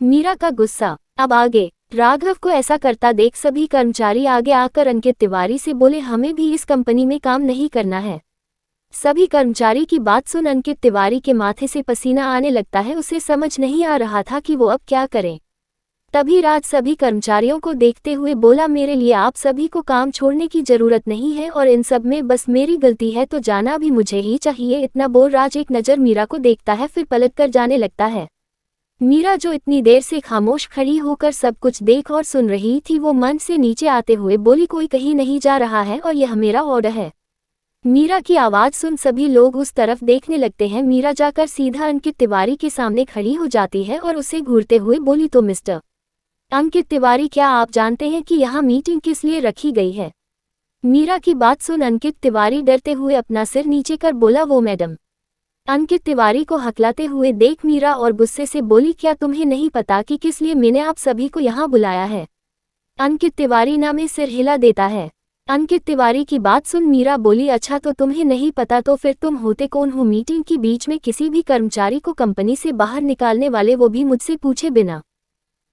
मीरा का गुस्सा अब आगे। राघव को ऐसा करता देख सभी कर्मचारी आगे आकर अंकित तिवारी से बोले, हमें भी इस कंपनी में काम नहीं करना है। सभी कर्मचारी की बात सुन अंकित तिवारी के माथे से पसीना आने लगता है। उसे समझ नहीं आ रहा था कि वो अब क्या करे। तभी राज सभी कर्मचारियों को देखते हुए बोला, मेरे लिए आप सभी को काम छोड़ने की जरूरत नहीं है और इन सब में बस मेरी गलती है तो जाना भी मुझे ही चाहिए। इतना बोल राज एक नज़र मीरा को देखता है, फिर पलटकर जाने लगता है। मीरा जो इतनी देर से खामोश खड़ी होकर सब कुछ देख और सुन रही थी, वो मन से नीचे आते हुए बोली, कोई कहीं नहीं जा रहा है और यह मेरा ऑर्डर है। मीरा की आवाज़ सुन सभी लोग उस तरफ देखने लगते हैं। मीरा जाकर सीधा अंकित तिवारी के सामने खड़ी हो जाती है और उसे घूरते हुए बोली, तो मिस्टर अंकित तिवारी, क्या आप जानते हैं कि यहाँ मीटिंग किस लिए रखी गई है? मीरा की बात सुन अंकित तिवारी डरते हुए अपना सिर नीचे कर बोला, वो मैडम। अंकित तिवारी को हकलाते हुए देख मीरा और गुस्से से बोली, क्या तुम्हें नहीं पता कि किस लिए मैंने आप सभी को यहाँ बुलाया है? अंकित तिवारी ना में सिर हिला देता है। अंकित तिवारी की बात सुन मीरा बोली, अच्छा तो तुम्हें नहीं पता तो फिर तुम होते कौन हो मीटिंग के बीच में किसी भी कर्मचारी को कंपनी से बाहर निकालने वाले, वो भी मुझसे पूछे बिना?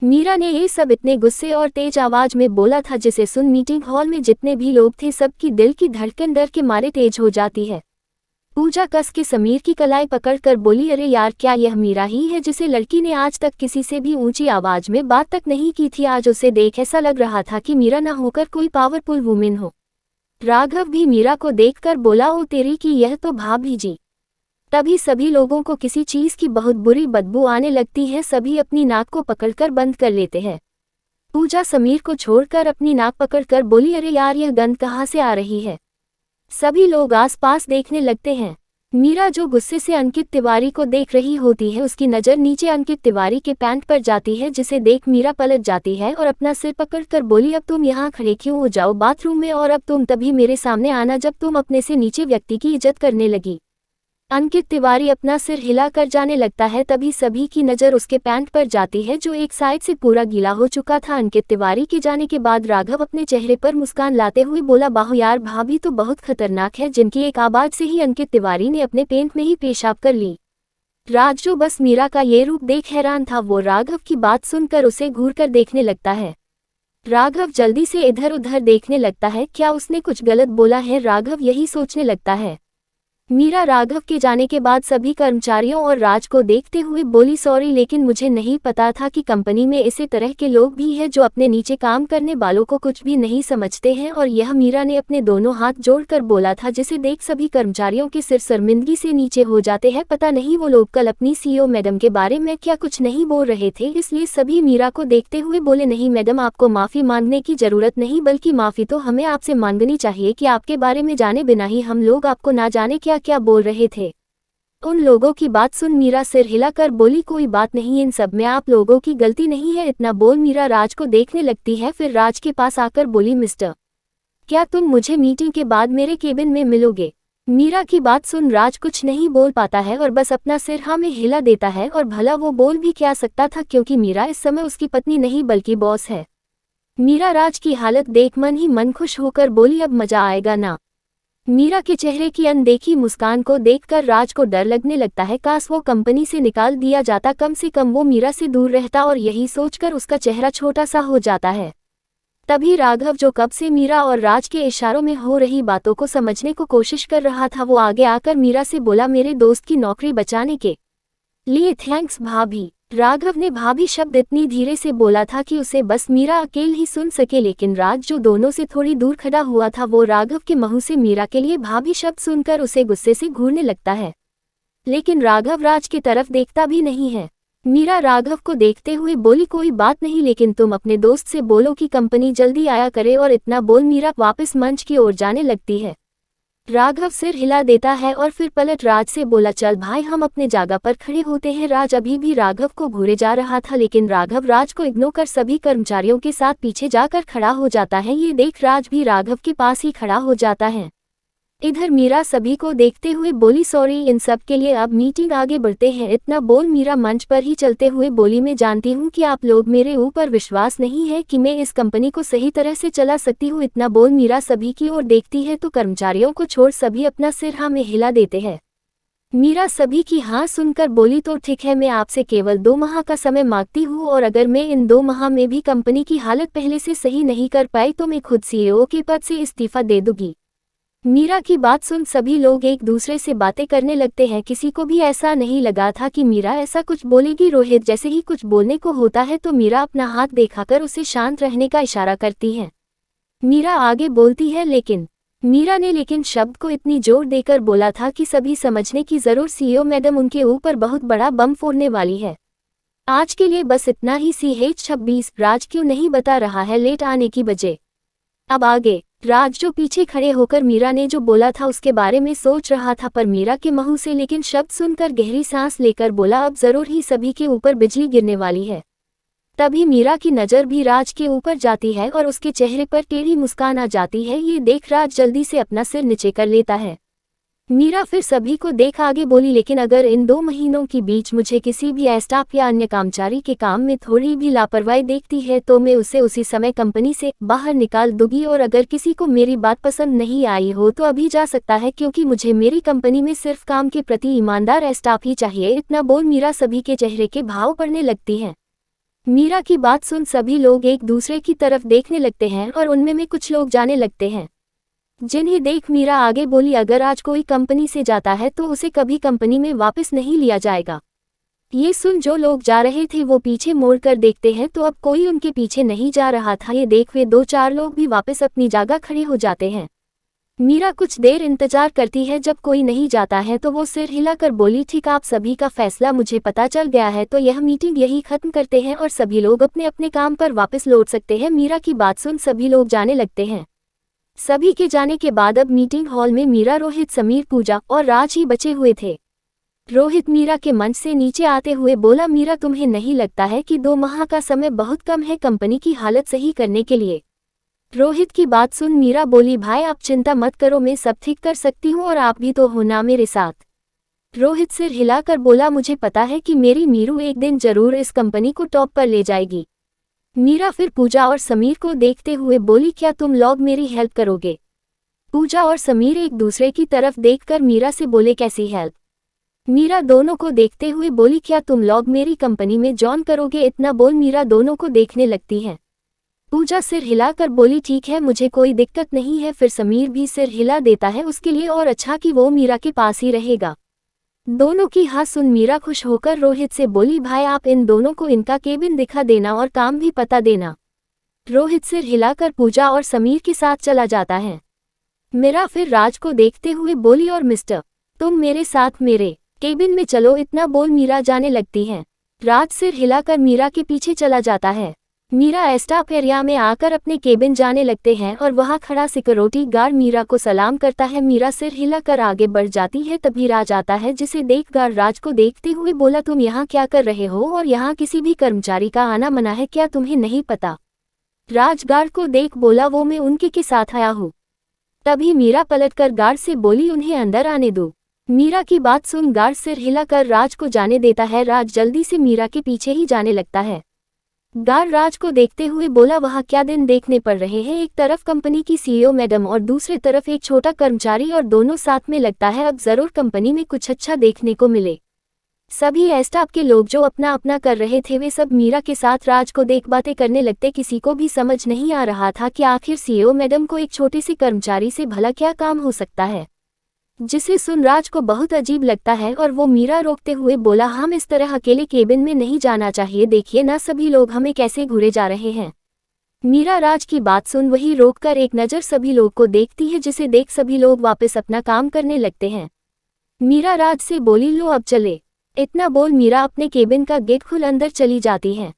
मीरा ने ये सब इतने गुस्से और तेज आवाज में बोला था जिसे सुन मीटिंग हॉल में जितने भी लोग थे सबकी दिल की धड़कन डर के मारे तेज हो जाती है। पूजा कस के समीर की कलाई पकड़कर बोली, अरे यार, क्या यह मीरा ही है जिसे लड़की ने आज तक किसी से भी ऊंची आवाज में बात तक नहीं की थी? आज उसे देख ऐसा लग रहा था कि मीरा ना होकर कोई पावरफुल वुमेन हो। राघव भी मीरा को देखकर बोला, ओ तेरी की, यह तो भाभी जी। तभी सभी लोगों को किसी चीज की बहुत बुरी बदबू आने लगती है। सभी अपनी नाक को पकड़कर बंद कर लेते हैं। पूजा समीर को छोड़कर अपनी नाक पकड़कर बोली, अरे यार, यह गंध कहाँ से आ रही है? सभी लोग आसपास देखने लगते हैं। मीरा जो गुस्से से अंकित तिवारी को देख रही होती है, उसकी नज़र नीचे अंकित तिवारी के पैंट पर जाती है, जिसे देख मीरा पलट जाती है और अपना सिर पकड़कर बोली, अब तुम यहाँ खड़े क्यों हो? जाओ बाथरूम में और अब तुम तभी मेरे सामने आना जब तुम अपने से नीचे व्यक्ति की इज्जत करने लगी। अंकित तिवारी अपना सिर हिलाकर जाने लगता है। तभी सभी की नज़र उसके पैंट पर जाती है जो एक साइड से पूरा गीला हो चुका था। अंकित तिवारी के जाने के बाद राघव अपने चेहरे पर मुस्कान लाते हुए बोला, बाहो यार, भाभी तो बहुत खतरनाक है। जिनकी एक आवाज़ से ही अंकित तिवारी ने अपने पेंट में ही पेशाब कर ली। राज जो बस मीरा का ये रूप देख हैरान था, वो राघव की बात सुनकर उसे घूरकर देखने लगता है। राघव जल्दी से इधर उधर देखने लगता है, क्या उसने कुछ गलत बोला है? राघव यही सोचने लगता है। मीरा राघव के जाने के बाद सभी कर्मचारियों और राज को देखते हुए बोली, सॉरी, लेकिन मुझे नहीं पता था कि कंपनी में इसी तरह के लोग भी हैं जो अपने नीचे काम करने वालों को कुछ भी नहीं समझते हैं। और यह मीरा ने अपने दोनों हाथ जोड़कर बोला था, जिसे देख सभी कर्मचारियों के सिर शर्मिंदगी से नीचे हो जाते हैं। पता नहीं वो लोग कल अपनी सीईओ मैडम के बारे में क्या कुछ नहीं बोल रहे थे, इसलिए सभी मीरा को देखते हुए बोले, नहीं मैडम, आपको माफ़ी मांगने की ज़रूरत नहीं, बल्कि माफ़ी तो हमें आपसे मांगनी चाहिए कि आपके बारे में जाने बिना ही हम लोग आपको ना जाने क्या बोल रहे थे। उन लोगों की बात सुन मीरा सिर हिलाकर बोली, कोई बात नहीं, इन सब में आप लोगों की गलती नहीं है। इतना बोल मीरा राज को देखने लगती है, फिर राज के पास आकर बोली, मिस्टर, क्या तुम मुझे मीटिंग के बाद मेरे केबिन में मिलोगे? मीरा की बात सुन राज कुछ नहीं बोल पाता है और बस अपना सिर हाँ में हिला देता है। और भला वो बोल भी क्या सकता था, क्योंकि मीरा इस समय उसकी पत्नी नहीं बल्कि बॉस है। मीरा राज की हालत देख मन ही मन खुश होकर बोली, अब मजा आएगा ना? मीरा के चेहरे की अनदेखी मुस्कान को देखकर राज को डर लगने लगता है। काश वो कंपनी से निकाल दिया जाता, कम से कम वो मीरा से दूर रहता, और यही सोचकर उसका चेहरा छोटा सा हो जाता है। तभी राघव, जो कब से मीरा और राज के इशारों में हो रही बातों को समझने को कोशिश कर रहा था, वो आगे आकर मीरा से बोला, मेरे दोस्त की नौकरी बचाने के लिए थैंक्स भाभी। राघव ने भाभी शब्द इतनी धीरे से बोला था कि उसे बस मीरा अकेले ही सुन सके, लेकिन राज जो दोनों से थोड़ी दूर खड़ा हुआ था, वो राघव के मुंह से मीरा के लिए भाभी शब्द सुनकर उसे गुस्से से घूरने लगता है। लेकिन राघव राज की तरफ देखता भी नहीं है। मीरा राघव को देखते हुए बोली, कोई बात नहीं, लेकिन तुम अपने दोस्त से बोलो कि कंपनी जल्दी आया करे। और इतना बोल मीरा वापस मंच की ओर जाने लगती है। राघव सिर हिला देता है और फिर पलट राज से बोला, चल भाई, हम अपने जगह पर खड़े होते हैं। राज अभी भी राघव को घूरे जा रहा था, लेकिन राघव राज को इग्नोर कर सभी कर्मचारियों के साथ पीछे जाकर खड़ा हो जाता है। ये देख राज भी राघव के पास ही खड़ा हो जाता है। इधर मीरा सभी को देखते हुए बोली, सॉरी, इन सब के लिए अब मीटिंग आगे बढ़ते हैं। इतना बोल मीरा मंच पर ही चलते हुए बोली, मैं जानती हूँ कि आप लोग मेरे ऊपर विश्वास नहीं है कि मैं इस कंपनी को सही तरह से चला सकती हूँ। इतना बोल मीरा सभी की ओर देखती है तो कर्मचारियों को छोड़ सभी अपना सिर हाँ में हिला देते हैं। मीरा सभी की हाँ सुनकर बोली तो ठीक है, मैं आपसे केवल 2 माह का समय मांगती हूँ और अगर मैं इन 2 माह में भी कंपनी की हालत पहले से सही नहीं कर पाई तो मैं खुद सीईओ के पद से इस्तीफा दे दूंगी। मीरा की बात सुन सभी लोग एक दूसरे से बातें करने लगते हैं। किसी को भी ऐसा नहीं लगा था कि मीरा ऐसा कुछ बोलेगी। रोहित जैसे ही कुछ बोलने को होता है तो मीरा अपना हाथ दिखाकर उसे शांत रहने का इशारा करती है। मीरा आगे बोलती है मीरा ने लेकिन शब्द को इतनी जोर देकर बोला था कि सभी समझने की जरूर सीईओ मैडम उनके ऊपर बहुत बड़ा बम फोड़ने वाली है। आज के लिए बस इतना ही। CH26 राज क्यों नहीं बता रहा है लेट आने की वजह। अब आगे राज जो पीछे खड़े होकर मीरा ने जो बोला था उसके बारे में सोच रहा था, पर मीरा के मुंह से लेकिन शब्द सुनकर गहरी सांस लेकर बोला अब जरूर ही सभी के ऊपर बिजली गिरने वाली है। तभी मीरा की नज़र भी राज के ऊपर जाती है और उसके चेहरे पर टेढ़ी मुस्कान आ जाती है। ये देख राज जल्दी से अपना सिर नीचे कर लेता है। मीरा फिर सभी को देख आगे बोली लेकिन अगर इन 2 महीनों के बीच मुझे किसी भी स्टाफ या अन्य कर्मचारी के काम में थोड़ी भी लापरवाही देखती है तो मैं उसे उसी समय कंपनी से बाहर निकाल दूंगी। और अगर किसी को मेरी बात पसंद नहीं आई हो तो अभी जा सकता है, क्योंकि मुझे मेरी कंपनी में सिर्फ काम के प्रति ईमानदार स्टाफ ही चाहिए। इतना बोल मीरा सभी के चेहरे के भाव पड़ने लगती हैं। मीरा की बात सुन सभी लोग एक दूसरे की तरफ देखने लगते हैं और उनमें में कुछ लोग जाने लगते हैं, जिन्हें देख मीरा आगे बोली अगर आज कोई कंपनी से जाता है तो उसे कभी कंपनी में वापस नहीं लिया जाएगा। ये सुन जो लोग जा रहे थे वो पीछे मोड़कर देखते हैं तो अब कोई उनके पीछे नहीं जा रहा था। ये देख वे 2-4 लोग भी वापस अपनी जगह खड़े हो जाते हैं। मीरा कुछ देर इंतजार करती है, जब कोई नहीं जाता है तो वो सिर हिलाकर बोली ठीक, आप सभी का फैसला मुझे पता चल गया है तो यह मीटिंग यही खत्म करते हैं और सभी लोग अपने अपने काम पर वापस लौट सकते हैं। मीरा की बात सुन सभी लोग जाने लगते हैं। सभी के जाने के बाद अब मीटिंग हॉल में मीरा, रोहित, समीर, पूजा और राज ही बचे हुए थे। रोहित मीरा के मंच से नीचे आते हुए बोला मीरा तुम्हें नहीं लगता है कि 2 माह का समय बहुत कम है कंपनी की हालत सही करने के लिए। रोहित की बात सुन मीरा बोली भाई आप चिंता मत करो, मैं सब ठीक कर सकती हूँ और आप भी तो हो ना मेरे साथ। रोहित सिर हिलाकर बोला मुझे पता है कि मेरी मीरू एक दिन जरूर इस कंपनी को टॉप पर ले जाएगी। मीरा फिर पूजा और समीर को देखते हुए बोली क्या तुम लोग मेरी हेल्प करोगे। पूजा और समीर एक दूसरे की तरफ देखकर मीरा से बोले कैसी हेल्प। मीरा दोनों को देखते हुए बोली क्या तुम लोग मेरी कंपनी में जॉइन करोगे। इतना बोल मीरा दोनों को देखने लगती है। पूजा सिर हिलाकर बोली ठीक है मुझे कोई दिक्कत नहीं है। फिर समीर भी सिर हिला देता है, उसके लिए और अच्छा कि वो मीरा के पास ही रहेगा। दोनों की हाथ सुन मीरा खुश होकर रोहित से बोली भाई आप इन दोनों को इनका केबिन दिखा देना और काम भी पता देना। रोहित सिर हिलाकर पूजा और समीर के साथ चला जाता है। मीरा फिर राज को देखते हुए बोली और मिस्टर तुम मेरे साथ मेरे केबिन में चलो। इतना बोल मीरा जाने लगती है। राज सिर हिलाकर मीरा के पीछे चला जाता है। मीरा स्टाफ एरिया में आकर अपने केबिन जाने लगते हैं और वहां खड़ा सिक्योरिटी गार्ड मीरा को सलाम करता है। मीरा सिर हिलाकर आगे बढ़ जाती है, तभी राज आता है जिसे देख गार्ड राज को देखते हुए बोला तुम यहाँ क्या कर रहे हो और यहाँ किसी भी कर्मचारी का आना मना है क्या, तुम्हें नहीं पता। राज गार्ड को देख बोला वो मैं उनके के साथ आया हूँ। तभी मीरा पलटकर गार्ड से बोली उन्हें अंदर आने दो। मीरा की बात सुन गार्ड सिर हिलाकर राज को जाने देता है। राज जल्दी से मीरा के पीछे ही जाने लगता है। गार्ड राज को देखते हुए बोला वहाँ क्या दिन देखने पड़ रहे हैं, एक तरफ कंपनी की सीईओ मैडम और दूसरी तरफ एक छोटा कर्मचारी और दोनों साथ में, लगता है अब जरूर कंपनी में कुछ अच्छा देखने को मिले। सभी स्टाफ के लोग जो अपना अपना कर रहे थे वे सब मीरा के साथ राज को देख बातें करने लगते। किसी को भी समझ नहीं आ रहा था कि आखिर सीईओ मैडम को एक छोटे से कर्मचारी से भला क्या काम हो सकता है, जिसे सुन राज को बहुत अजीब लगता है और वो मीरा रोकते हुए बोला हम इस तरह अकेले केबिन में नहीं जाना चाहिए, देखिए ना सभी लोग हमें कैसे घूरे जा रहे हैं। मीरा राज की बात सुन वही रोककर एक नज़र सभी लोग को देखती है, जिसे देख सभी लोग वापस अपना काम करने लगते हैं। मीरा राज से बोली लो अब चले। इतना बोल मीरा अपने केबिन का गेट खुल अंदर चली जाती है।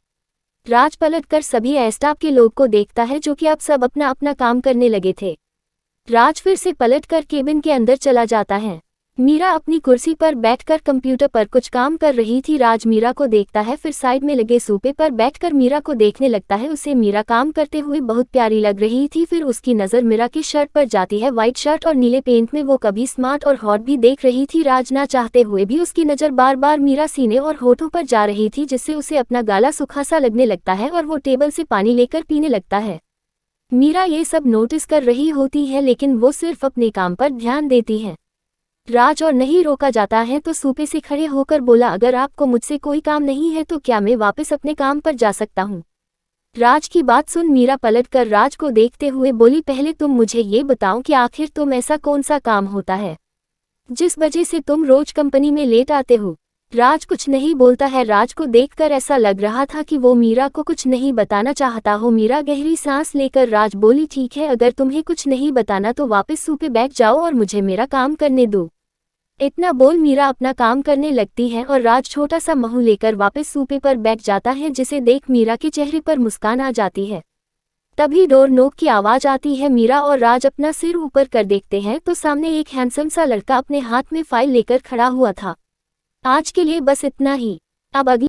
राज पलटकर सभी स्टाफ के लोग को देखता है जो कि अब सब अपना अपना काम करने लगे थे। राज फिर से पलटकर केबिन के अंदर चला जाता है। मीरा अपनी कुर्सी पर बैठकर कंप्यूटर पर कुछ काम कर रही थी। राज मीरा को देखता है, फिर साइड में लगे सोफे पर बैठकर मीरा को देखने लगता है। उसे मीरा काम करते हुए बहुत प्यारी लग रही थी। फिर उसकी नज़र मीरा की शर्ट पर जाती है। व्हाइट शर्ट और नीले पेंट में वो कभी स्मार्ट और हॉट भी देख रही थी। राज ना चाहते हुए भी उसकी नज़र बार बार मीरा सीने और होठों पर जा रही थी, जिससे उसे अपना गाला सूखा सा लगने लगता है और वो टेबल से पानी लेकर पीने लगता है। मीरा ये सब नोटिस कर रही होती है, लेकिन वो सिर्फ अपने काम पर ध्यान देती है। राज और नहीं रोका जाता है तो सूपे से खड़े होकर बोला, अगर आपको मुझसे कोई काम नहीं है तो क्या मैं वापस अपने काम पर जा सकता हूँ। राज की बात सुन मीरा पलटकर राज को देखते हुए बोली, पहले तुम मुझे ये बताओ कि आखिर तुम ऐसा कौन सा काम होता है जिस वजह से तुम रोज कंपनी में लेट आते हो। राज कुछ नहीं बोलता है। राज को देखकर ऐसा लग रहा था कि वो मीरा को कुछ नहीं बताना चाहता हो। मीरा गहरी सांस लेकर राज बोली, ठीक है, अगर तुम्हें कुछ नहीं बताना तो वापस सूपे बैठ जाओ और मुझे मेरा काम करने दो। इतना बोल मीरा अपना काम करने लगती है और राज छोटा सा महू लेकर वापस सूपे पर बैठ जाता है, जिसे देख मीरा के चेहरे पर मुस्कान आ जाती है। तभी डोर नॉक की आवाज आती है। मीरा और राज अपना सिर ऊपर कर देखते हैं तो सामने एक हैंडसम सा लड़का अपने हाथ में फाइल लेकर खड़ा हुआ था। आज के लिए बस इतना ही। अब अगली